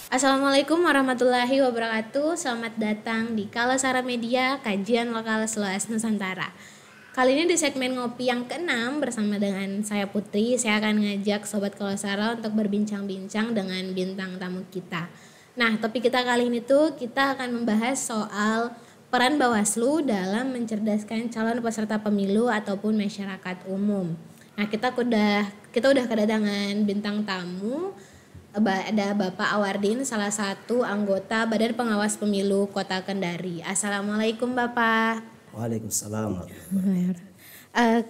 Assalamualaikum warahmatullahi wabarakatuh. Selamat datang di Kalasara Media, kajian lokal seluas Nusantara. Kali ini di segmen ngopi yang ke-6 bersama dengan saya Putri, saya akan ngajak Sobat Kalasara untuk berbincang-bincang dengan bintang tamu kita. Nah, topik kita kali ini tuh kita akan membahas soal peran Bawaslu dalam mencerdaskan calon peserta pemilu ataupun masyarakat umum. Nah, kita udah kedatangan bintang tamu. Ada Bapak Awardin, salah satu anggota Badan Pengawas Pemilu Kota Kendari. Assalamualaikum Bapak. Waalaikumsalam.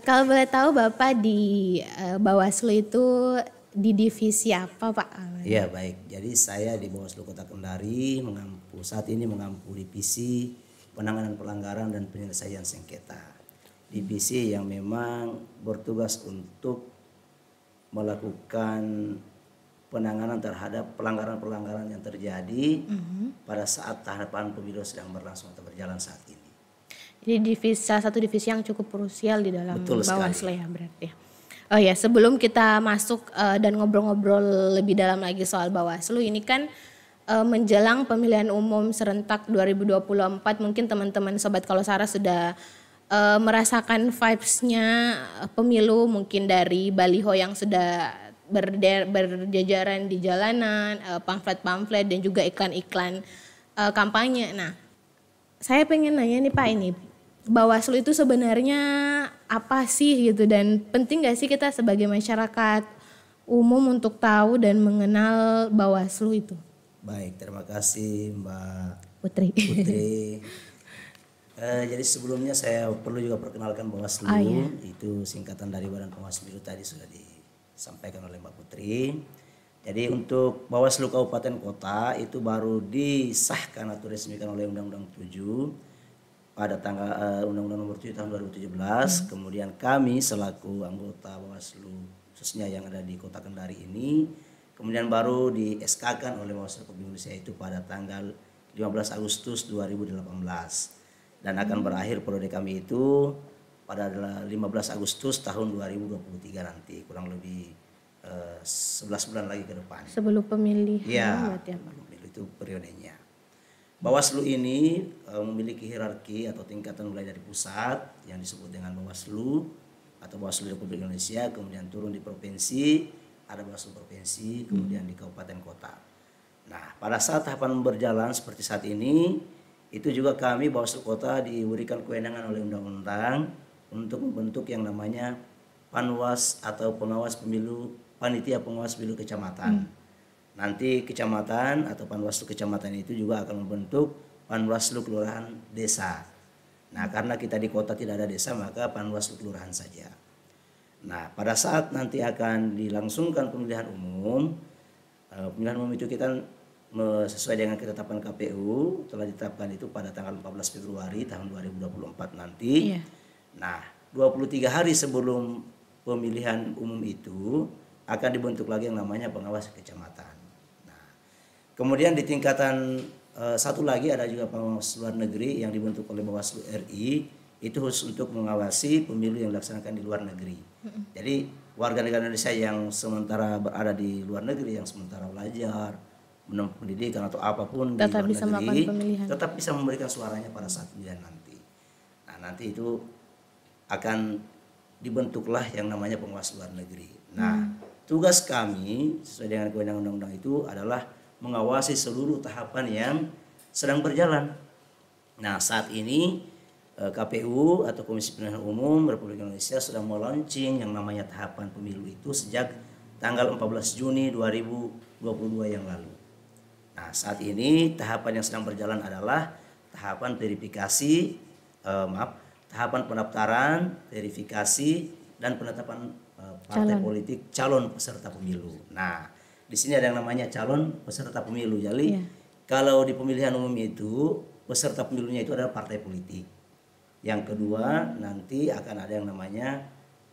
Kalau boleh tahu Bapak di Bawaslu itu di divisi apa Pak? Iya baik, jadi saya di Bawaslu Kota Kendari saat ini mengampu divisi penanganan pelanggaran dan penyelesaian sengketa. Divisi yang memang bertugas untuk melakukan penanganan terhadap pelanggaran-pelanggaran yang terjadi pada saat tahapan pemilu sedang berlangsung atau berjalan saat ini. Jadi salah satu divisi yang cukup krusial di dalam Bawaslu ya berarti. Oh ya, sebelum kita masuk dan ngobrol-ngobrol lebih dalam lagi soal Bawaslu, ini kan menjelang pemilihan umum serentak 2024, mungkin teman-teman Sobat Kalasara sudah merasakan vibes-nya pemilu, mungkin dari baliho yang sudah berjajaran di jalanan, pamflet-pamflet dan juga iklan-iklan kampanye. Nah, saya pengen nanya nih Pak, ini Bawaslu itu sebenarnya apa sih gitu, dan penting gak sih kita sebagai masyarakat umum untuk tahu dan mengenal Bawaslu itu? Baik, terima kasih Mbak Putri. Jadi sebelumnya saya perlu juga perkenalkan Bawaslu, itu singkatan dari Badan Pengawas Pemilu, tadi sudah disampaikan oleh Mbak Putri. Jadi untuk Bawaslu Kabupaten Kota itu baru disahkan atau diresmikan oleh Undang-Undang 7 pada tanggal Undang-Undang Nomor 7 tahun 2017. Kemudian kami selaku anggota Bawaslu khususnya yang ada di Kota Kendari ini kemudian baru di SK-kan oleh Bawaslu Republik Indonesia itu pada tanggal 15 Agustus 2018 dan akan berakhir periode kami itu pada 15 Agustus tahun 2023 nanti, kurang lebih 11 bulan lagi ke depan. Sebelum pemilihan ya, itu periodenya. Bawaslu ini memiliki hierarki atau tingkatan mulai dari pusat yang disebut dengan Bawaslu atau Bawaslu Republik Indonesia, kemudian turun di provinsi, ada Bawaslu provinsi, kemudian di kabupaten kota. Nah, pada saat tahapan berjalan seperti saat ini, itu juga kami Bawaslu Kota diberikan kewenangan oleh undang-undang untuk membentuk yang namanya Panwas atau pengawas pemilu, panitia pengawas pemilu kecamatan. Nanti kecamatan atau Panwaslu kecamatan itu juga akan membentuk Panwaslu kelurahan desa. Nah, karena kita di kota tidak ada desa, maka Panwaslu kelurahan saja. Nah, pada saat nanti akan dilangsungkan pemilihan umum itu kita sesuai dengan ketetapan KPU telah ditetapkan itu pada tanggal 14 Februari tahun 2024 nanti. Nah, 23 hari sebelum pemilihan umum itu akan dibentuk lagi yang namanya pengawas kecamatan. Nah, kemudian di tingkatan satu lagi ada juga pengawas luar negeri yang dibentuk oleh Bawaslu RI, itu khusus untuk mengawasi pemilu yang dilaksanakan di luar negeri. Jadi warga negara Indonesia yang sementara berada di luar negeri, yang sementara belajar, menempuh pendidikan atau apapun tetap di luar negeri, tetap bisa memberikan suaranya pada saat pemilihan nanti. Nah, nanti itu akan dibentuklah yang namanya pengawas luar negeri. Nah, tugas kami sesuai dengan kewenangan undang-undang itu adalah mengawasi seluruh tahapan yang sedang berjalan. Nah, saat ini KPU atau Komisi Pemilihan Umum Republik Indonesia sudah melaunching yang namanya tahapan pemilu itu sejak tanggal 14 Juni 2022 yang lalu. Nah, saat ini tahapan yang sedang berjalan adalah tahapan verifikasi, tahapan pendaftaran, verifikasi, dan penetapan partai politik calon peserta pemilu. Nah, di sini ada yang namanya calon peserta pemilu. Jadi kalau di pemilihan umum itu peserta pemilunya itu adalah partai politik. Yang kedua nanti akan ada yang namanya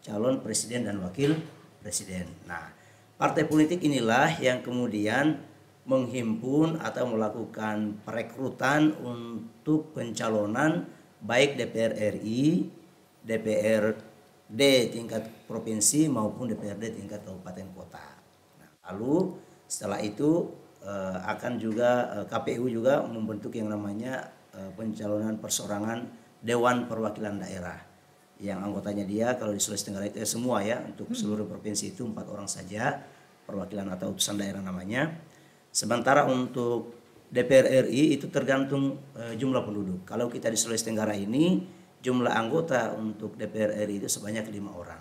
calon presiden dan wakil presiden. Nah, partai politik inilah yang kemudian menghimpun atau melakukan perekrutan untuk pencalonan baik DPR RI, DPRD tingkat provinsi maupun DPRD tingkat kabupaten kota. Nah, lalu setelah itu akan juga KPU juga membentuk yang namanya pencalonan perseorangan Dewan Perwakilan Daerah, yang anggotanya dia kalau di Sulawesi Tenggara itu semua ya, untuk seluruh provinsi itu 4 orang saja perwakilan atau utusan daerah namanya. Sementara untuk DPR RI itu tergantung jumlah penduduk. Kalau kita di Sulawesi Tenggara ini jumlah anggota untuk DPR RI itu sebanyak 5 orang.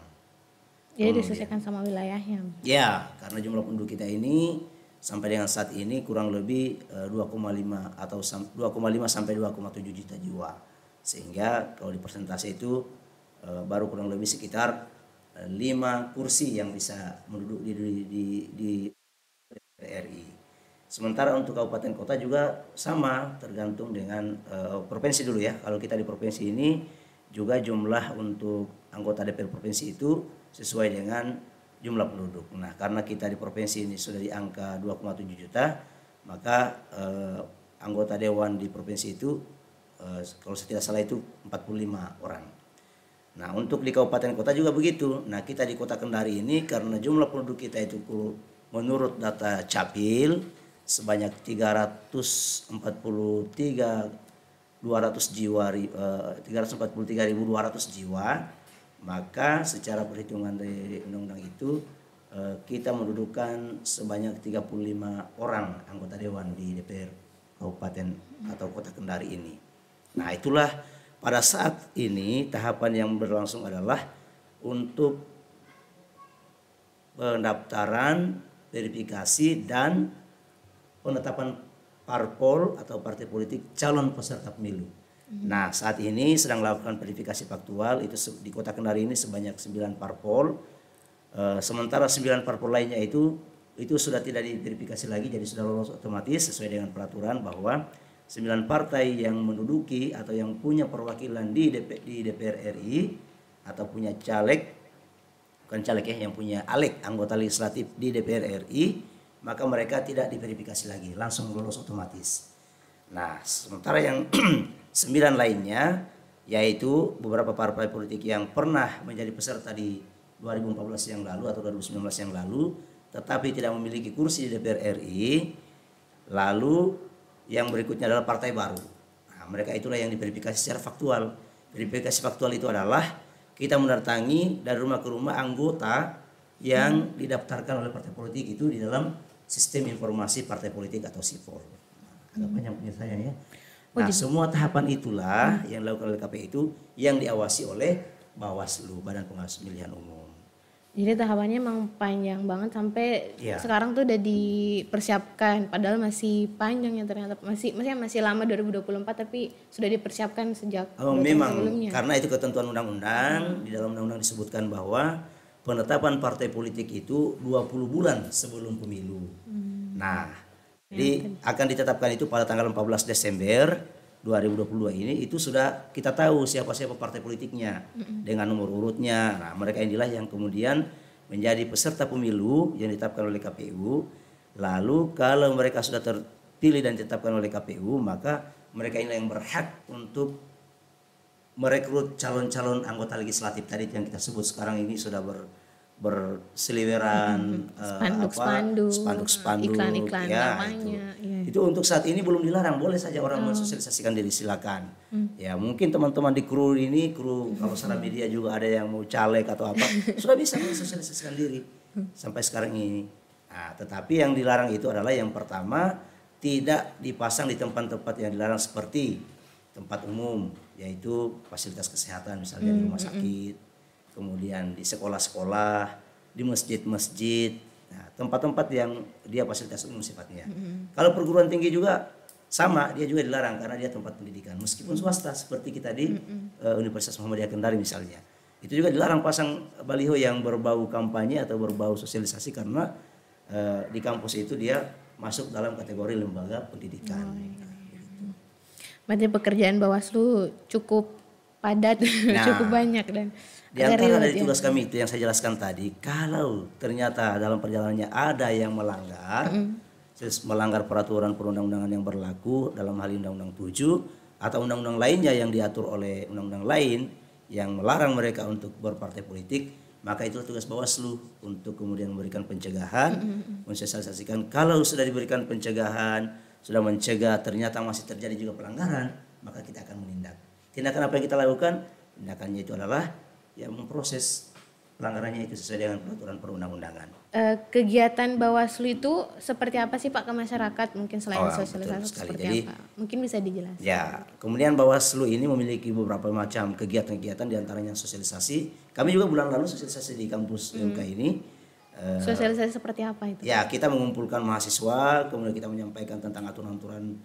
Jadi disesuaikan sama wilayahnya. Ya, karena jumlah penduduk kita ini sampai dengan saat ini kurang lebih 2,5 atau 2,5 sampai 2,7 juta jiwa. Sehingga kalau di persentase itu baru kurang lebih sekitar 5 kursi yang bisa menduduki di DPR RI. Sementara untuk kabupaten kota juga sama, tergantung dengan provinsi dulu ya. Kalau kita di provinsi ini juga jumlah untuk anggota DPR provinsi itu sesuai dengan jumlah penduduk. Nah, karena kita di provinsi ini sudah di angka 2,7 juta, maka anggota dewan di provinsi itu kalau saya tidak salah itu 45 orang. Nah, untuk di kabupaten kota juga begitu. Nah, kita di Kota Kendari ini karena jumlah penduduk kita itu menurut data Capil sebanyak 343.200 jiwa, 343.200 jiwa, maka secara perhitungan dari undang-undang itu kita mendudukan sebanyak 35 orang anggota dewan di DPR Kabupaten atau Kota Kendari ini. Nah, itulah pada saat ini tahapan yang berlangsung adalah untuk pendaftaran, verifikasi, dan penetapan parpol atau partai politik calon peserta pemilu. Nah, saat ini sedang melakukan verifikasi faktual itu di Kota Kendari ini sebanyak 9 parpol. Sementara 9 parpol lainnya itu sudah tidak diverifikasi lagi, jadi sudah lolos otomatis sesuai dengan peraturan bahwa 9 partai yang menduduki atau yang punya perwakilan di DPR RI atau punya caleg, bukan caleg ya, yang punya aleg anggota legislatif di DPR RI, maka mereka tidak diverifikasi lagi, langsung lolos otomatis. Nah, sementara yang 9 lainnya yaitu beberapa partai politik yang pernah menjadi peserta di 2014 yang lalu atau 2019 yang lalu tetapi tidak memiliki kursi di DPR RI. Lalu yang berikutnya adalah partai baru. Nah, mereka itulah yang diverifikasi secara faktual. Verifikasi faktual itu adalah kita mendatangi dari rumah ke rumah anggota yang didaftarkan oleh partai politik itu di dalam sistem informasi partai politik atau SIPOL. Agak panjang penjelasannya ya. Nah, semua tahapan itulah yang dilakukan oleh KPU itu yang diawasi oleh Bawaslu, Badan Pengawas Pemilihan Umum. Jadi tahapannya emang panjang banget sampai sekarang tuh udah dipersiapkan, padahal masih panjang ya ternyata, masih lama 2024 tapi sudah dipersiapkan sejak memang sebelumnya. Karena itu ketentuan undang-undang, di dalam undang-undang disebutkan bahwa penetapan partai politik itu 20 bulan sebelum pemilu. Nah, jadi akan ditetapkan itu pada tanggal 14 Desember 2022 ini, itu sudah kita tahu siapa-siapa partai politiknya dengan nomor urutnya. Nah, mereka inilah yang kemudian menjadi peserta pemilu yang ditetapkan oleh KPU. Lalu kalau mereka sudah terpilih dan ditetapkan oleh KPU, maka mereka inilah yang berhak untuk merekrut calon-calon anggota legislatif tadi yang kita sebut sekarang ini sudah berseliweran spanduk-spanduk iklan-iklan ya, namanya. Itu untuk saat ini belum dilarang, boleh saja orang mensosialisasikan diri, silakan. Ya, mungkin teman-teman di kru kalau salah media juga ada yang mau caleg atau apa, sudah bisa mensosialisasikan diri sampai sekarang ini. Nah, tetapi yang dilarang itu adalah yang pertama, tidak dipasang di tempat-tempat yang dilarang seperti tempat umum, yaitu fasilitas kesehatan misalnya di rumah sakit, kemudian di sekolah-sekolah, di masjid-masjid, nah, tempat-tempat yang dia fasilitas umum sifatnya. Kalau perguruan tinggi juga sama, dia juga dilarang karena dia tempat pendidikan. Meskipun swasta seperti kita di Universitas Muhammadiyah Kendari misalnya, itu juga dilarang pasang baliho yang berbau kampanye atau berbau sosialisasi karena di kampus itu dia masuk dalam kategori lembaga pendidikan. Berarti pekerjaan Bawaslu cukup padat, cukup banyak dan di antara dari tugas kami itu yang saya jelaskan tadi, kalau ternyata dalam perjalanannya ada yang melanggar, melanggar peraturan perundang-undangan yang berlaku dalam hal Undang-Undang 7 atau undang-undang lainnya yang diatur oleh undang-undang lain yang melarang mereka untuk berpartai politik, maka itu tugas Bawaslu untuk kemudian memberikan pencegahan, mensosialisasikan. Kalau sudah diberikan pencegahan, sudah mencegah ternyata masih terjadi juga pelanggaran, maka kita akan menindak. Tindakan apa yang kita lakukan? Tindakannya itu adalah memproses pelanggarannya itu sesuai dengan peraturan perundang-undangan. Kegiatan Bawaslu itu seperti apa sih Pak ke masyarakat? Mungkin selain sosialisasi seperti Jadi, apa? Mungkin bisa dijelaskan. Ya, kemudian Bawaslu ini memiliki beberapa macam kegiatan-kegiatan, diantaranya sosialisasi. Kami juga bulan lalu sosialisasi di kampus UMK ini. Sosialisasi seperti apa itu? Ya, kita mengumpulkan mahasiswa, kemudian kita menyampaikan tentang aturan-aturan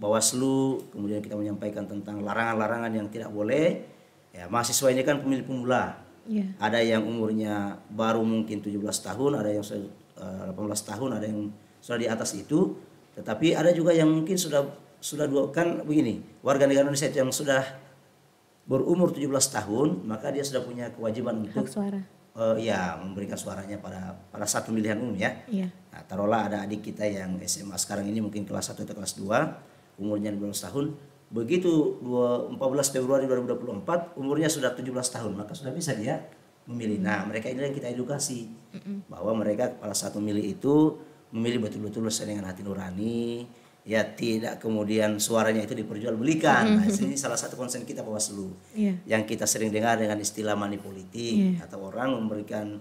Bawaslu, kemudian kita menyampaikan tentang larangan-larangan yang tidak boleh. Ya, mahasiswa ini kan pemilih pemula. Ada yang umurnya baru mungkin 17 tahun, ada yang 18 tahun, ada yang sudah di atas itu. Tetapi ada juga yang mungkin sudah kan begini, warga negara Indonesia yang sudah berumur 17 tahun, maka dia sudah punya kewajiban untuk hak suara. Memberikan suaranya pada saat pemilihan umum ya. Nah, taruhlah ada adik kita yang SMA sekarang ini mungkin kelas 1 atau kelas 2, umurnya 12 tahun. Begitu 14 Februari 2024 umurnya sudah 17 tahun, maka sudah bisa dia memilih. Nah, mereka ini yang kita edukasi bahwa mereka pada saat memilih itu memilih betul-betul sesuai dengan hati nurani, ya tidak kemudian suaranya itu diperjualbelikan. Nah, ini salah satu konsen kita Bawaslu. Yang kita sering dengar dengan istilah money politik, atau orang memberikan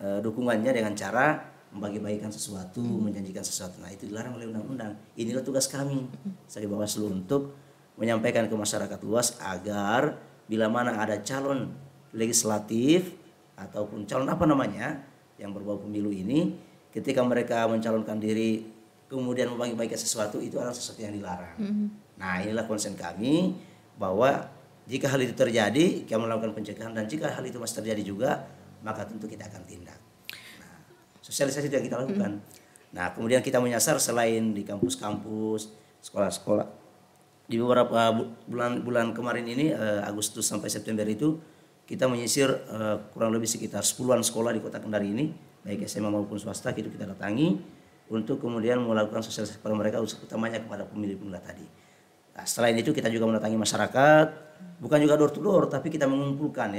dukungannya dengan cara membagi-bagikan sesuatu, menjanjikan sesuatu. Nah, itu dilarang oleh undang-undang. Inilah tugas kami sebagai Bawaslu untuk menyampaikan ke masyarakat luas agar bila mana ada calon legislatif ataupun calon yang berbau pemilu ini, ketika mereka mencalonkan diri kemudian membagi-bagikan sesuatu, itu adalah sesuatu yang dilarang. Nah, inilah konsen kami bahwa jika hal itu terjadi, kita melakukan pencegahan, dan jika hal itu masih terjadi juga, maka tentu kita akan tindak. Nah, sosialisasi yang kita lakukan. Nah, kemudian kita menyasar selain di kampus-kampus, sekolah-sekolah. Di beberapa bulan kemarin ini, Agustus sampai September itu, kita menyisir kurang lebih sekitar 10-an sekolah di Kota Kendari ini, baik SMA maupun swasta, itu kita datangi untuk kemudian melakukan sosialisasi kepada mereka, utamanya kepada pemilih-pemilih tadi. Nah, selain itu kita juga mendatangi masyarakat, bukan juga door to door, tapi kita mengumpulkan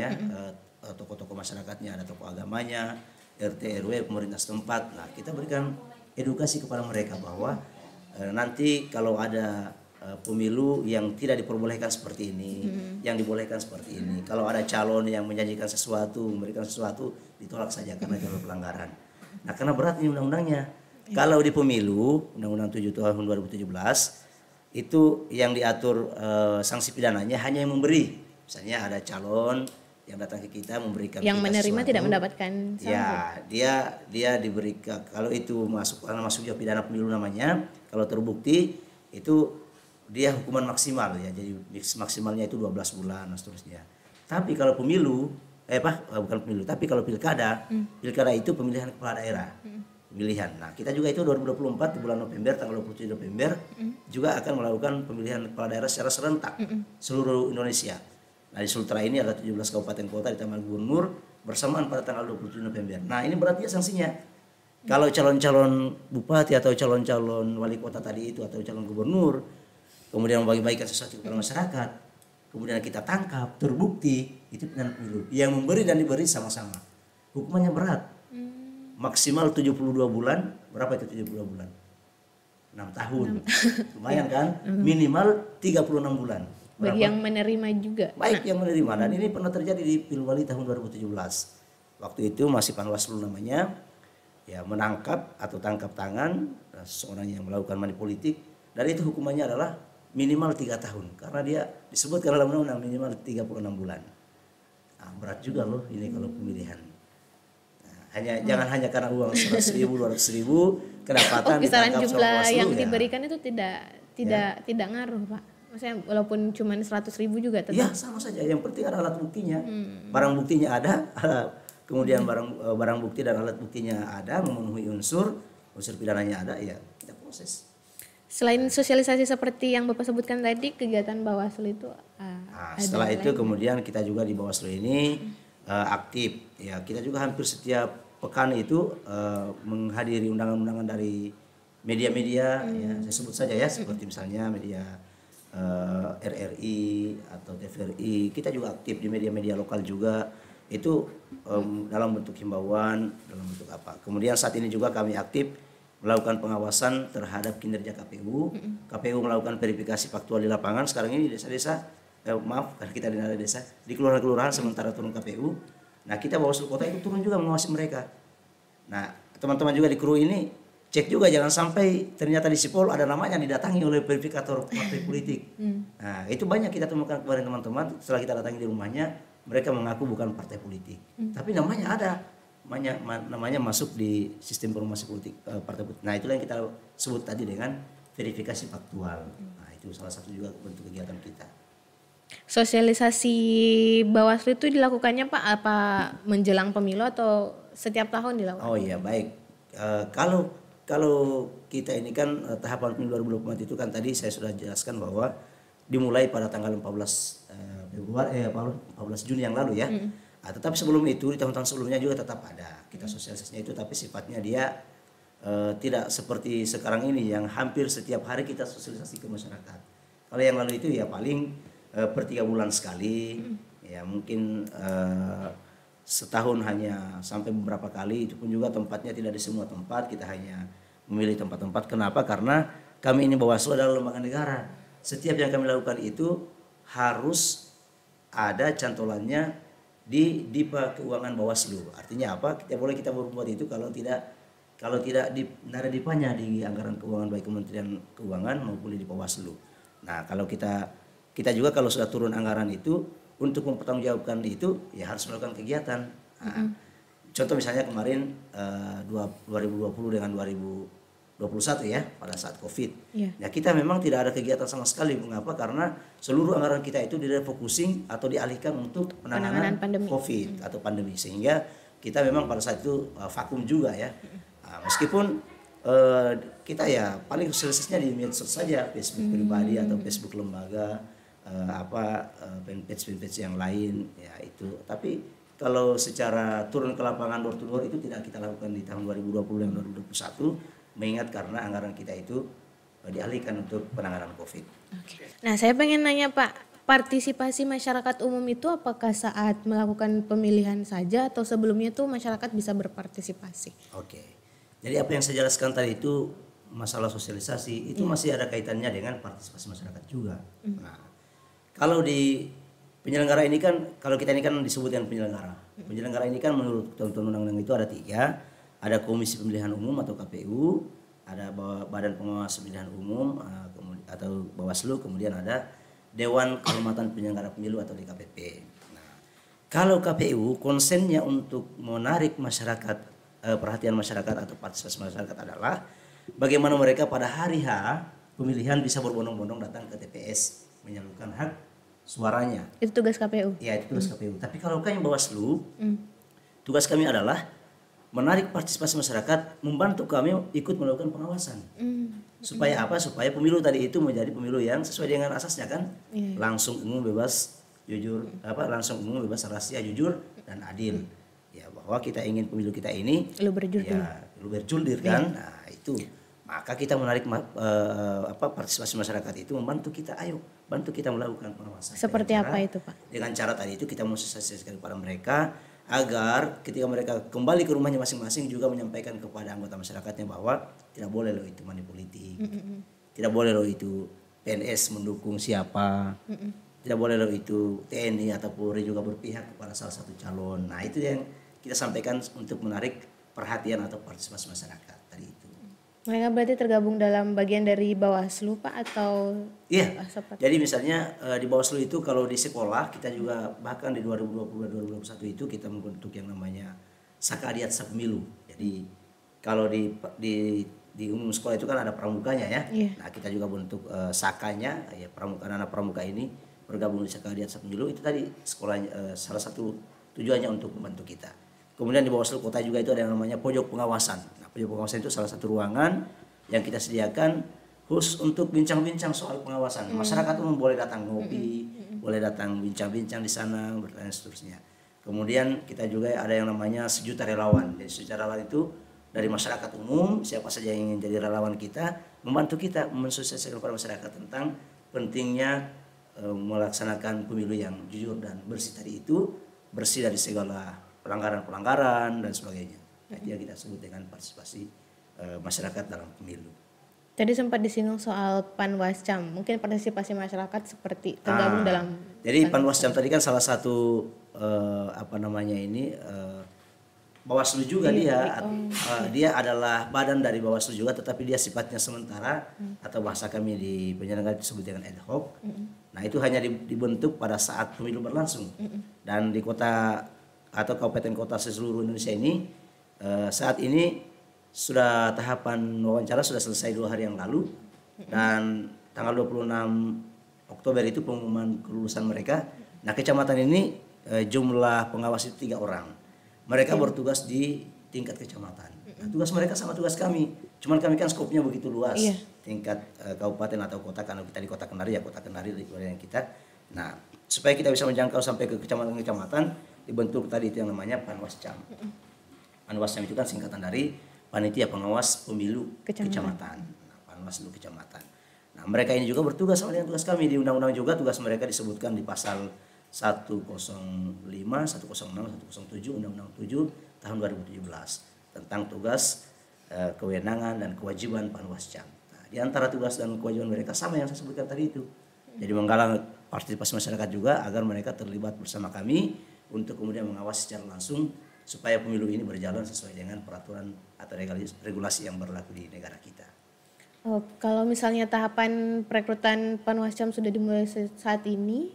tokoh-tokoh masyarakatnya, ada tokoh agamanya, RT, RW, pemerintah setempat. Nah, kita berikan edukasi kepada mereka bahwa nanti kalau ada pemilu yang tidak diperbolehkan seperti ini, yang dibolehkan seperti ini. Kalau ada calon yang menjanjikan sesuatu, memberikan sesuatu, ditolak saja karena jalur pelanggaran. Nah, karena berat ini undang-undangnya. Kalau di pemilu, Undang-Undang 7 tahun 2017, itu yang diatur sanksi pidananya hanya yang memberi. Misalnya ada calon yang datang ke kita memberikan yang menerima sesuatu, tidak mendapatkan sanksi. Ya, dia diberikan, kalau itu masuk juga pidana pemilu namanya, kalau terbukti itu dia hukuman maksimal ya, jadi maksimalnya itu 12 bulan dan seterusnya. Tapi kalau pemilu, bukan pemilu, tapi kalau pilkada itu pemilihan kepala daerah. Pemilihan. Nah, kita juga itu 2024 di bulan November, tanggal 27 November juga akan melakukan pemilihan kepala daerah secara serentak seluruh Indonesia. Nah, di Sultra ini ada 17 kabupaten kota ditambah gubernur bersamaan pada tanggal 27 November. Nah, ini beratnya sanksinya. Kalau calon-calon bupati atau calon-calon wali kota tadi itu atau calon gubernur kemudian membagi-bagikan sesuatu kepada masyarakat, kemudian kita tangkap, terbukti, itu pidana pemilu. Yang memberi dan diberi sama-sama. Hukumannya berat. Maksimal 72 bulan, berapa itu 72 bulan? 6 tahun. Lumayan kan? Minimal 36 bulan. Bagi yang menerima juga. Baik yang menerima, dan ini pernah terjadi di Pilwali tahun 2017. Waktu itu masih Panwaslu namanya, ya menangkap atau tangkap tangan seseorang yang melakukan money politik, dan itu hukumannya adalah minimal 3 tahun karena dia disebutkan dalam undang-undang minimal 36 bulan. Nah, berat juga loh ini kalau pemilihan. Nah, jangan hanya karena uang 100.000, 200.000 kedapatan. Kisaran jumlah yang diberikan itu tidak ngaruh, Pak. Maksudnya walaupun cuma 100.000 juga tetap. Ya, sama saja. Yang penting ada alat buktinya. Barang buktinya ada, kemudian barang bukti dan alat buktinya ada, memenuhi unsur pidananya ada, ya kita proses. Selain sosialisasi seperti yang Bapak sebutkan tadi, kegiatan Bawaslu itu setelah itu kemudian kita juga di Bawaslu ini aktif. Ya, kita juga hampir setiap pekan itu menghadiri undangan-undangan dari media-media, ya, saya sebut saja ya, seperti misalnya media RRI atau TVRI. Kita juga aktif di media-media lokal juga. Itu dalam bentuk himbauan, dalam bentuk apa. Kemudian saat ini juga kami aktif melakukan pengawasan terhadap kinerja KPU. KPU melakukan verifikasi faktual di lapangan. Sekarang ini di desa-desa, maaf karena kita di desa, di kelurahan-kelurahan sementara turun KPU. Nah kita Bawaslu Kota itu turun juga mengawasi mereka. Nah teman-teman juga di kru ini cek juga jangan sampai ternyata di Sipol ada namanya didatangi oleh verifikator partai politik. Nah itu banyak kita temukan kemarin teman-teman setelah kita datangi di rumahnya, mereka mengaku bukan partai politik, tapi namanya ada. Namanya masuk di sistem informasi politik partai politik. Nah itulah yang kita sebut tadi dengan verifikasi faktual. Nah itu salah satu juga bentuk kegiatan kita. Sosialisasi Bawaslu itu dilakukannya Pak apa menjelang pemilu atau setiap tahun dilakukan? Oh iya baik. Kalau kita ini kan tahapan pemilu 2024 itu kan tadi saya sudah jelaskan bahwa dimulai pada tanggal 14 Juni yang lalu ya. Tetapi sebelum itu di tahun-tahun sebelumnya juga tetap ada kita sosialisasinya itu, tapi sifatnya dia tidak seperti sekarang ini yang hampir setiap hari kita sosialisasi ke masyarakat. Kalau yang lalu itu ya paling per 3 bulan sekali, ya mungkin setahun hanya sampai beberapa kali, itu pun juga tempatnya tidak di semua tempat, kita hanya memilih tempat-tempat. Kenapa? Karena kami ini Bawaslu adalah lembaga negara. Setiap yang kami lakukan itu harus ada cantolannya di Dipa Keuangan Bawaslu. Artinya apa? Kita berbuat itu kalau tidak ada dipanya di anggaran keuangan baik Kementerian Keuangan maupun di Bawaslu. Nah, kalau kita juga kalau sudah turun anggaran itu untuk mempertanggungjawabkan itu ya harus melakukan kegiatan. Nah, contoh misalnya kemarin 2020 dengan 2021 ya pada saat Covid. Ya kita memang tidak ada kegiatan sama sekali. Mengapa? Karena seluruh anggaran kita itu direfocusing atau dialihkan untuk penanganan Covid atau pandemi, sehingga kita memang pada saat itu vakum juga ya. Nah, meskipun kita ya paling sosialisasinya di medsos saja, Facebook pribadi atau Facebook lembaga, fanpage yang lain ya itu. Tapi kalau secara turun ke lapangan door to door itu tidak kita lakukan di tahun 2020 dan 2021. Mengingat karena anggaran kita itu dialihkan untuk penanganan Covid. Oke. Nah saya pengen nanya Pak, partisipasi masyarakat umum itu apakah saat melakukan pemilihan saja atau sebelumnya tuh masyarakat bisa berpartisipasi? Oke. Jadi apa yang saya jelaskan tadi itu masalah sosialisasi itu masih ada kaitannya dengan partisipasi masyarakat juga. Nah, kalau di penyelenggara ini kan, kalau kita ini kan disebut dengan penyelenggara. Penyelenggara ini kan menurut ketentuan undang-undang itu ada 3. Ada Komisi Pemilihan Umum atau KPU, ada Badan Pengawas Pemilihan Umum atau Bawaslu, kemudian ada Dewan Kehormatan Penyelenggara Pemilu atau DKPP. Nah, kalau KPU konsennya untuk menarik masyarakat, perhatian masyarakat atau partisipasi masyarakat adalah bagaimana mereka pada hari H pemilihan bisa berbondong-bondong datang ke TPS menyalurkan hak suaranya. Itu tugas KPU? Ya itu tugas KPU. Tapi kalau kami Bawaslu, tugas kami adalah menarik partisipasi masyarakat, membantu kami ikut melakukan pengawasan. Supaya apa? Supaya pemilu tadi itu menjadi pemilu yang sesuai dengan asasnya kan, langsung, umum, bebas, jujur, langsung, umum, bebas, rahasia, jujur dan adil. Ya bahwa kita ingin pemilu kita ini lu berjuldir kan. Nah itu maka kita menarik partisipasi masyarakat itu membantu kita, ayo bantu kita melakukan pengawasan. Seperti apa itu Pak? Dengan cara tadi itu kita mensosialisasikan kepada mereka agar ketika mereka kembali ke rumahnya masing-masing juga menyampaikan kepada anggota masyarakatnya bahwa tidak boleh loh itu money politik, tidak boleh loh itu PNS mendukung siapa, tidak boleh loh itu TNI atau Polri juga berpihak kepada salah satu calon. Nah itu yang kita sampaikan untuk menarik perhatian atau partisipasi masyarakat tadi itu. Mereka berarti tergabung dalam bagian dari Bawaslu Pak atau? Iya. Jadi misalnya di Bawaslu itu kalau di sekolah kita juga bahkan di 2020 2021 itu kita membentuk yang namanya Sakadiat Sapemilu. Jadi kalau di umum sekolah itu kan ada pramukanya ya. Nah kita juga bentuk sakanya ya, pramuka, anak pramuka ini bergabung di Sakadiat Sapemilu itu tadi sekolahnya salah satu tujuannya untuk membantu kita. Kemudian di Bawaslu Kota juga itu ada yang namanya pojok pengawasan. Nah, pojok pengawasan itu salah satu ruangan yang kita sediakan khusus untuk bincang-bincang soal pengawasan. Masyarakat umum boleh datang ngopi, boleh datang bincang-bincang di sana, bertanya seterusnya. Kemudian kita juga ada yang namanya sejuta relawan. Jadi sejuta relawan itu dari masyarakat umum, siapa saja yang ingin jadi relawan kita, membantu kita mensosialisasikan kepada masyarakat tentang pentingnya melaksanakan pemilu yang jujur dan bersih tadi itu bersih dari segala pelanggaran-pelanggaran dan sebagainya. Nah, itu yang kita sebut dengan partisipasi masyarakat dalam pemilu. Tadi sempat disinggung soal Panwascam, mungkin partisipasi masyarakat seperti tergabung dalam. Jadi Panwascam tadi kan salah satu Bawaslu juga dia adalah badan dari Bawaslu juga, tetapi dia sifatnya sementara atau bahasa kami di penyelenggara disebut dengan ad hoc. Nah itu hanya dibentuk pada saat pemilu berlangsung dan di kota atau kabupaten kota seluruh Indonesia ini saat ini sudah tahapan wawancara sudah selesai 2 hari yang lalu dan tanggal 26 Oktober itu pengumuman kelulusan mereka. Nah kecamatan ini jumlah pengawas itu 3 orang. Mereka bertugas di tingkat kecamatan. Nah, tugas mereka sama tugas kami. Cuman kami kan skopnya begitu luas. Tingkat kabupaten atau kota, karena kita di Kota Kendari ya Kota Kendari di wilayah kita. Nah supaya kita bisa menjangkau sampai ke kecamatan-kecamatan dibentuk tadi itu yang namanya Panwascam. Panwascam itu kan singkatan dari Panitia Pengawas Pemilu Kecamatan. Nah, Panwaslu Kecamatan. Nah, mereka ini juga bertugas sama dengan tugas kami di undang-undang juga. Tugas mereka disebutkan di pasal 105, 106, 107 Undang-Undang 7 tahun 2017 tentang tugas, kewenangan dan kewajiban Panwascam. Nah, di antara tugas dan kewajiban mereka sama yang saya sebutkan tadi itu. Jadi menggalang partisipasi masyarakat juga agar mereka terlibat bersama kami untuk kemudian mengawasi secara langsung supaya pemilu ini berjalan sesuai dengan peraturan atau regulasi yang berlaku di negara kita. Oh, kalau misalnya tahapan perekrutan Panwascam sudah dimulai saat ini,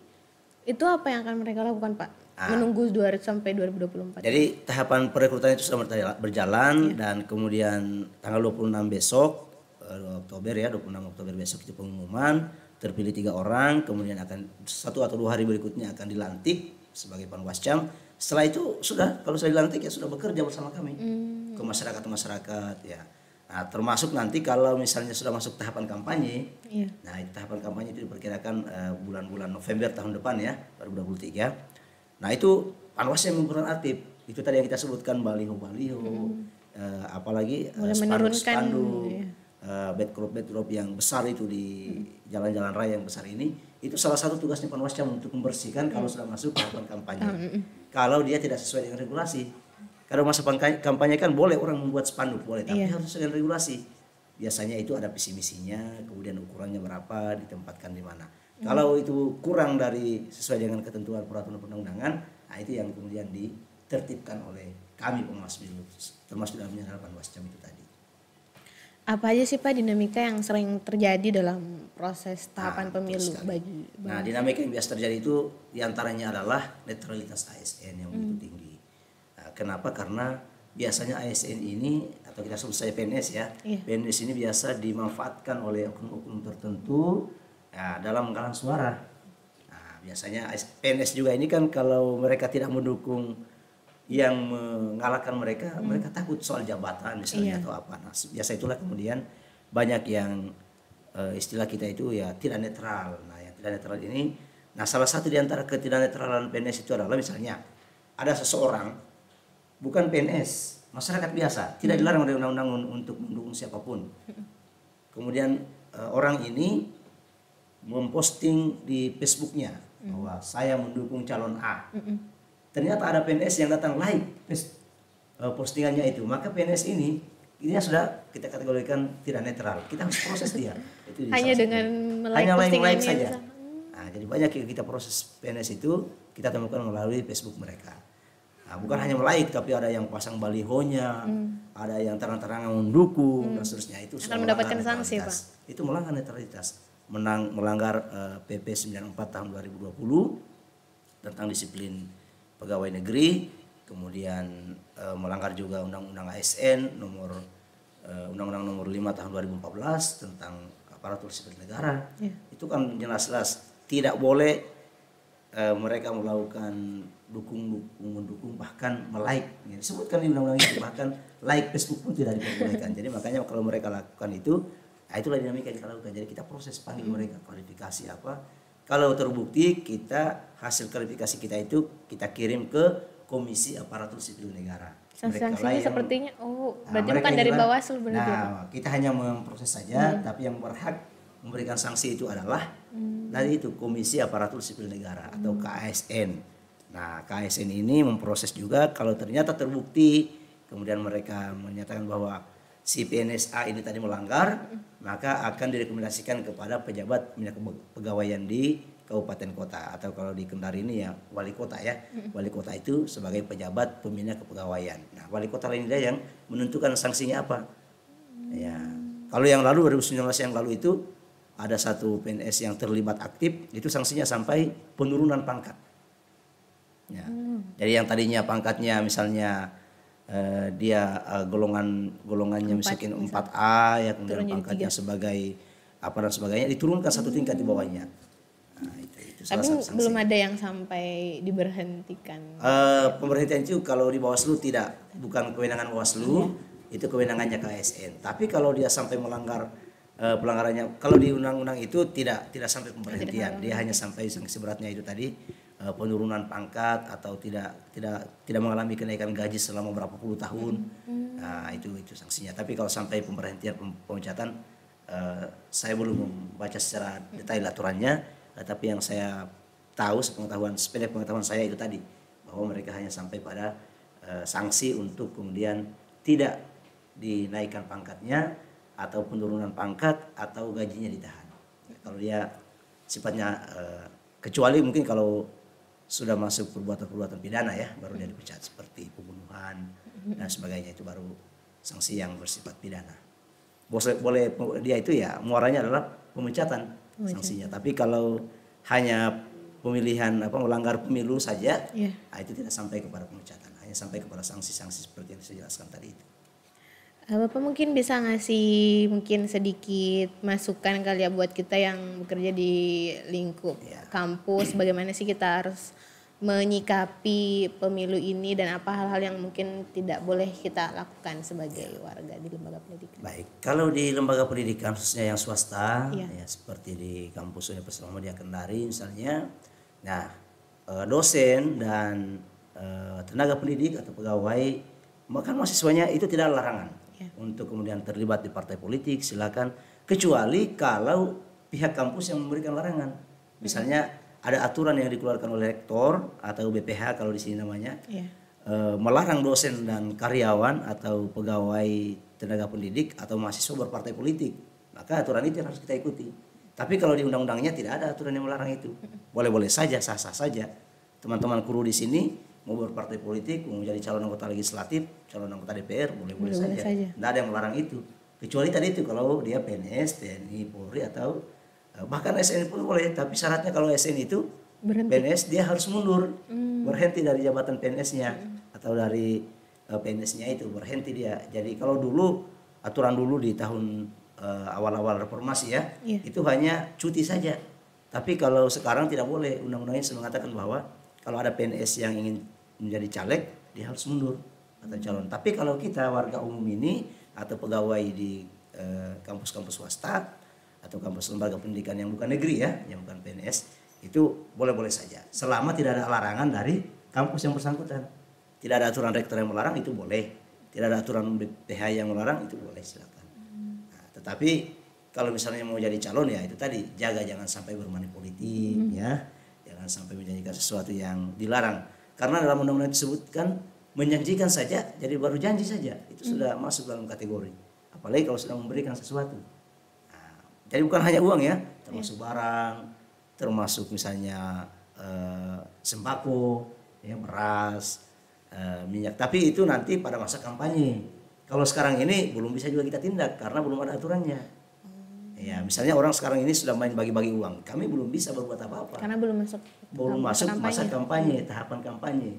itu apa yang akan mereka lakukan Pak? Menunggu sampai 2024. Jadi tahapan perekrutan itu sudah berjalan dan kemudian tanggal 26 besok, 26 Oktober besok itu pengumuman, terpilih 3 orang, kemudian akan 1 atau 2 hari berikutnya akan dilantik sebagai Panwascam. Setelah itu sudah, kalau sudah dilantik ya sudah bekerja bersama kami ke masyarakat ya. Nah termasuk nanti kalau misalnya sudah masuk tahapan kampanye, nah tahapan kampanye itu diperkirakan bulan-bulan November tahun depan ya 2023. Nah itu Panwascam yang berperan aktif. Itu tadi yang kita sebutkan baliho-baliho, apalagi spanduk-spanduk, backdrop yang besar itu di jalan-jalan raya yang besar ini. Itu salah satu tugasnya Panwascam untuk membersihkan kalau sudah masuk tahapan kampanye. Kalau dia tidak sesuai dengan regulasi. Kalau masa kampanye kan boleh orang membuat spanduk boleh, tapi harus sesuai dengan regulasi. Biasanya itu ada visi misinya, kemudian ukurannya berapa, ditempatkan di mana. Kalau itu kurang dari sesuai dengan ketentuan peraturan perundang-undangan, nah itu yang kemudian ditertibkan oleh kami pengawas pemilu, termasuk dalamnya adalah Panwascam itu tadi. Apa aja sih Pak dinamika yang sering terjadi dalam proses tahapan pemilu bagi? Nah dinamika yang biasa terjadi itu diantaranya adalah netralitas ASN yang begitu tinggi. Nah, kenapa? Karena biasanya ASN ini atau kita sebut saja PNS ya, PNS ini biasa dimanfaatkan oleh oknum-oknum tertentu dalam menggalang suara. Nah, biasanya PNS juga ini kan kalau mereka tidak mendukung yang mengalahkan mereka, mereka takut soal jabatan misalnya atau apa. Nah, biasa itulah kemudian banyak yang istilah kita itu ya tidak netral. Nah, yang tidak netral ini, nah salah satu di antara ketidak netralan PNS itu adalah misalnya ada seseorang bukan PNS, masyarakat biasa, tidak dilarang oleh undang-undang untuk mendukung siapapun. Kemudian orang ini memposting di Facebooknya bahwa saya mendukung calon A. Ternyata ada PNS yang datang like postingannya itu, maka PNS ini sudah kita kategorikan tidak netral. Kita harus proses dia. Itu hanya dengan like saja. Nah, jadi banyak yang kita proses PNS itu kita temukan melalui Facebook mereka. Nah, bukan hanya like, tapi ada yang pasang balihonya, ada yang terang-terangan mendukung dan seterusnya. Itu akan mendapatkan sanksi Pak. Itu melanggar netralitas, melanggar PP 94 tahun 2020 tentang disiplin pegawai negeri, kemudian melanggar juga Undang-Undang ASN Undang-Undang nomor 5 tahun 2014 tentang aparatur sipil negara. Itu kan jelas-jelas tidak boleh mereka melakukan mendukung bahkan melike. Disebutkan di undang-undang itu, bahkan like Facebook pun tidak diperbolehkan. Jadi makanya kalau mereka lakukan itu, nah itulah dinamika yang kita lakukan. Jadi kita proses panggil mereka, klarifikasi apa. Kalau terbukti hasil klarifikasi kita itu kita kirim ke Komisi Aparatur Sipil Negara. Sanksinya sepertinya berarti bukan dari Bawaslu berarti. Nah, kita hanya memproses saja, tapi yang berhak memberikan sanksi itu adalah dari itu Komisi Aparatur Sipil Negara atau KASN. Nah, KSN ini memproses juga kalau ternyata terbukti kemudian mereka menyatakan bahwa si PNSA ini tadi melanggar, maka akan direkomendasikan kepada pejabat pembina kepegawaian di kabupaten kota, atau kalau di Kendari ini ya wali kota ya. Wali kota itu sebagai pejabat pembina kepegawaian. Nah, wali kota lain dia yang menentukan sanksinya apa. Ya. Kalau yang lalu 2019 yang lalu itu ada satu PNS yang terlibat aktif, itu sanksinya sampai penurunan pangkat. Ya. Jadi yang tadinya pangkatnya misalnya dia golongannya misalkan 4A ya, kemudian pangkatnya sebagai apa dan sebagainya diturunkan satu tingkat di bawahnya. Nah, itu tapi belum ada yang sampai diberhentikan. Pemberhentian itu kalau di Bawaslu bukan kewenangan Bawaslu, itu kewenangannya KSN. Tapi kalau dia sampai melanggar pelanggarannya, kalau di undang-undang itu tidak sampai pemberhentian, dia hanya sampai sanksi beratnya itu tadi penurunan pangkat atau tidak mengalami kenaikan gaji selama berapa puluh tahun. Nah, itu sanksinya. Tapi kalau sampai pemberhentian pemecatan, saya belum membaca secara detail aturannya, tapi yang saya tahu sependek pengetahuan saya itu tadi bahwa mereka hanya sampai pada sanksi untuk kemudian tidak dinaikkan pangkatnya atau penurunan pangkat atau gajinya ditahan. Kalau dia sifatnya kecuali mungkin kalau sudah masuk perbuatan pidana ya, baru dia dipecat, seperti pembunuhan dan sebagainya, itu baru sanksi yang bersifat pidana. Boleh dia itu ya muaranya adalah pemecatan sanksinya. Tapi kalau hanya pemilihan melanggar pemilu saja, nah itu tidak sampai kepada pemecatan, hanya sampai kepada sanksi-sanksi seperti yang saya jelaskan tadi itu. Bapak mungkin bisa ngasih mungkin sedikit masukan kali ya buat kita yang bekerja di lingkup kampus, bagaimana sih kita harus menyikapi pemilu ini dan apa hal-hal yang mungkin tidak boleh kita lakukan sebagai warga di lembaga pendidikan. Baik, kalau di lembaga pendidikan khususnya yang swasta, ya seperti di kampus Universitas Muhammadiyah Kendari misalnya, nah dosen dan tenaga pendidik atau pegawai, bahkan mahasiswanya itu tidak ada larangan untuk kemudian terlibat di partai politik, silakan, kecuali kalau pihak kampus yang memberikan larangan. Misalnya ada aturan yang dikeluarkan oleh rektor atau BPH kalau di sini namanya, melarang dosen dan karyawan atau pegawai tenaga pendidik atau mahasiswa berpartai politik, maka aturan itu harus kita ikuti. Tapi kalau di undang-undangnya tidak ada aturan yang melarang itu, boleh-boleh saja, sah-sah saja. Teman-teman kru di sini mau berpartai politik, mau menjadi calon anggota legislatif, calon anggota DPR, boleh-boleh saja. Tidak ada yang melarang itu. Kecuali tadi itu kalau dia PNS, TNI, Polri atau bahkan SN pun boleh. Tapi syaratnya kalau SN itu PNS dia harus mundur, berhenti dari jabatan PNS-nya atau dari PNS-nya itu berhenti dia. Jadi kalau dulu aturan dulu di tahun awal-awal reformasi ya, itu hanya cuti saja. Tapi kalau sekarang tidak boleh, undang-undangnya mengatakan bahwa kalau ada PNS yang ingin menjadi caleg, dia harus mundur atau calon. Tapi kalau kita warga umum ini atau pegawai di kampus-kampus swasta atau kampus lembaga pendidikan yang bukan negeri ya, yang bukan PNS, itu boleh-boleh saja. Selama tidak ada larangan dari kampus yang bersangkutan. Tidak ada aturan rektor yang melarang, itu boleh. Tidak ada aturan BPH yang melarang, itu boleh, silakan. Nah, tetapi kalau misalnya mau jadi calon ya itu tadi, jaga jangan sampai bermani politik ya. Jangan sampai menjanjikan sesuatu yang dilarang. Karena dalam undang-undang disebutkan menjanjikan saja, jadi baru janji saja, itu sudah masuk dalam kategori. Apalagi kalau sudah memberikan sesuatu. Nah, jadi bukan hanya uang ya, termasuk barang, termasuk misalnya sembako, ya, beras, minyak. Tapi itu nanti pada masa kampanye. Kalau sekarang ini belum bisa juga kita tindak karena belum ada aturannya. Ya, misalnya orang sekarang ini sudah main bagi-bagi uang, kami belum bisa berbuat apa-apa. Karena belum masuk masa kampanye, tahapan kampanye.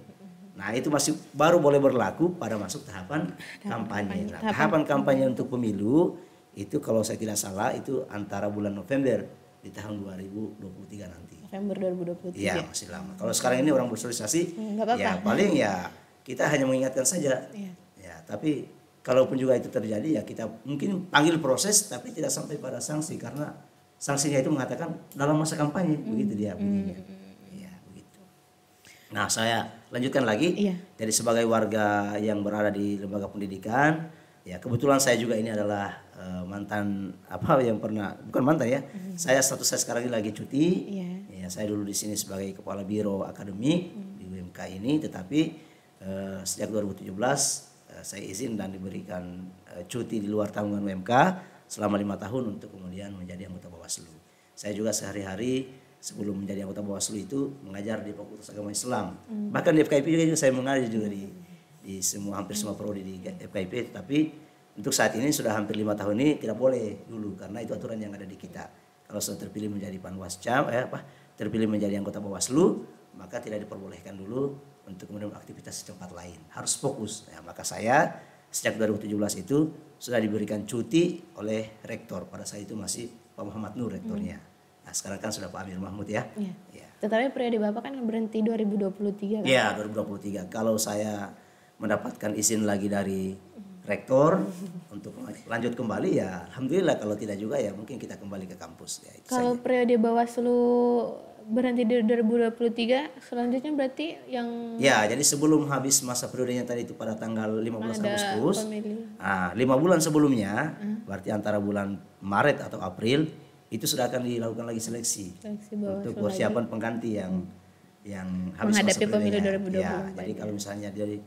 Nah, itu masih baru boleh berlaku pada masuk tahapan kampanye. Nah, tahapan kampanye untuk pemilu itu kalau saya tidak salah itu antara bulan November di tahun 2023 nanti. November 2023. Iya, masih lama. Kalau sekarang ini orang bersosialisasi, ya paling ya kita hanya mengingatkan saja. Ya, tapi kalaupun juga itu terjadi ya kita mungkin panggil proses tapi tidak sampai pada sanksi karena sanksinya itu mengatakan dalam masa kampanye begitu dia bunyinya. Ya, begitu. Nah, saya lanjutkan lagi. Jadi sebagai warga yang berada di lembaga pendidikan, ya kebetulan saya juga ini adalah mantan bukan mantan ya. Saya sekarang ini lagi cuti. Ya, saya dulu di sini sebagai kepala biro akademik di UMK. MK ini, tetapi sejak 2017 saya izin dan diberikan cuti di luar tanggungan UMK selama 5 tahun untuk kemudian menjadi anggota Bawaslu. Saya juga sehari-hari sebelum menjadi anggota Bawaslu itu mengajar di Fakultas Agama Islam. Bahkan di FKIP juga saya mengajar juga di hampir semua prodi di FKIP, tapi untuk saat ini sudah hampir 5 tahun ini tidak boleh dulu karena itu aturan yang ada di kita. Kalau sudah terpilih menjadi Panwascam, terpilih menjadi anggota Bawaslu, maka tidak diperbolehkan dulu untuk kemudian aktivitas di tempat lain. Harus fokus. Ya, maka saya sejak 2017 itu sudah diberikan cuti oleh rektor. Pada saat itu masih Pak Muhammad Nur rektornya. Nah, sekarang kan sudah Pak Amir Mahmud ya. Ya. Tetapi periode Bapak kan berhenti 2023 kan? Iya, 2023. Kalau saya mendapatkan izin lagi dari rektor untuk lanjut kembali ya alhamdulillah, kalau tidak juga ya mungkin kita kembali ke kampus ya. Kalau periode Bawaslu berhenti di 2023 selanjutnya berarti yang ya, jadi sebelum habis masa periodenya tadi itu pada tanggal 15 Agustus. Nah, 5 bulan sebelumnya berarti antara bulan Maret atau April itu sudah akan dilakukan lagi seleksi untuk persiapan pengganti yang habis menghadapi masa pemilu 2024. Ya, jadi kalau misalnya dari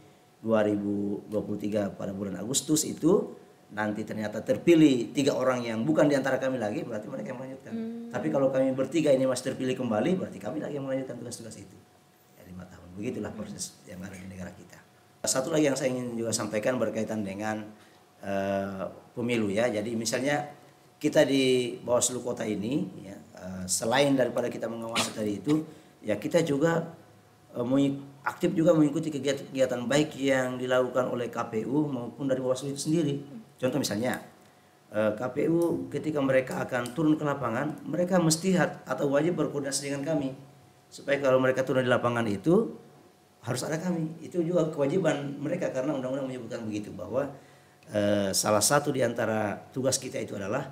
2023 pada bulan Agustus itu nanti ternyata terpilih 3 orang yang bukan diantara kami lagi, berarti mereka yang melanjutkan. Tapi kalau kami bertiga ini masih terpilih kembali, berarti kami lagi yang melanjutkan tugas-tugas itu. Ya, 5 tahun. Begitulah proses yang ada di negara kita. Satu lagi yang saya ingin juga sampaikan berkaitan dengan pemilu ya. Jadi misalnya kita di Bawaslu Kota ini ya, selain daripada kita mengawasi tadi itu, ya kita juga aktif juga mengikuti kegiatan baik yang dilakukan oleh KPU maupun dari Bawaslu itu sendiri. Contoh misalnya KPU ketika mereka akan turun ke lapangan, mereka mesti atau wajib berkoordinasi dengan kami supaya kalau mereka turun di lapangan itu harus ada kami. Itu juga kewajiban mereka karena undang-undang menyebutkan begitu, bahwa salah satu di antara tugas kita itu adalah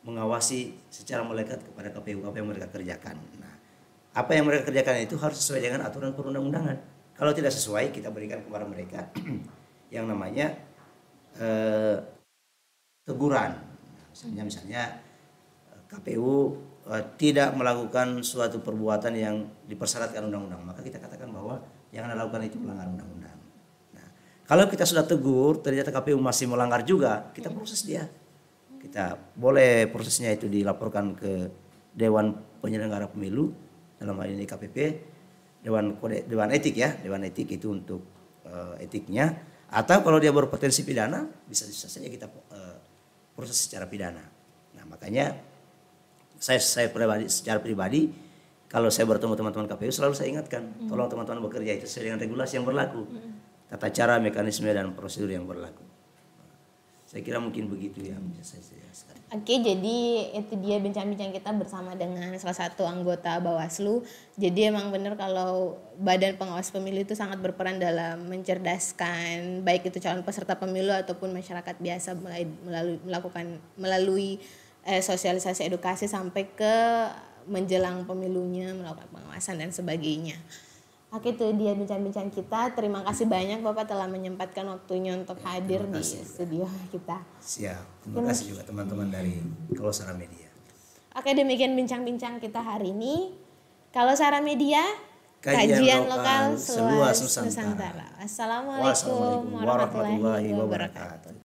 mengawasi secara melekat kepada KPU apa yang mereka kerjakan. Nah, apa yang mereka kerjakan itu harus sesuai dengan aturan perundang-undangan. Kalau tidak sesuai, kita berikan kepada mereka yang namanya teguran. Misalnya KPU tidak melakukan suatu perbuatan yang dipersyaratkan undang-undang, maka kita katakan bahwa yang Anda lakukan itu melanggar undang-undang. Nah, kalau kita sudah tegur, ternyata KPU masih melanggar juga, kita proses dia. Kita boleh prosesnya itu dilaporkan ke Dewan Penyelenggara Pemilu, dalam hal ini KPP, Dewan Etik ya, Dewan Etik itu untuk etiknya. Atau kalau dia berpotensi pidana, bisa saja kita proses secara pidana. Nah, makanya saya secara pribadi kalau saya bertemu teman-teman KPU selalu saya ingatkan, tolong teman-teman bekerja itu sesuai dengan regulasi yang berlaku, tata cara, mekanisme dan prosedur yang berlaku. Saya kira mungkin begitu yang bisa saya jelaskan. Oke, jadi itu dia bincang-bincang kita bersama dengan salah satu anggota Bawaslu. Jadi emang benar kalau Badan Pengawas Pemilu itu sangat berperan dalam mencerdaskan baik itu calon peserta pemilu ataupun masyarakat biasa melalui sosialisasi edukasi sampai ke menjelang pemilunya, melakukan pengawasan dan sebagainya. Oke, itu dia bincang-bincang kita. Terima kasih banyak Bapak telah menyempatkan waktunya untuk hadir di studio kita. Siap. Terima kasih juga teman-teman dari Kalosara Media. Oke, demikian bincang-bincang kita hari ini. Kalosara Media, kajian lokal seluas Nusantara. Assalamualaikum warahmatullahi wabarakatuh.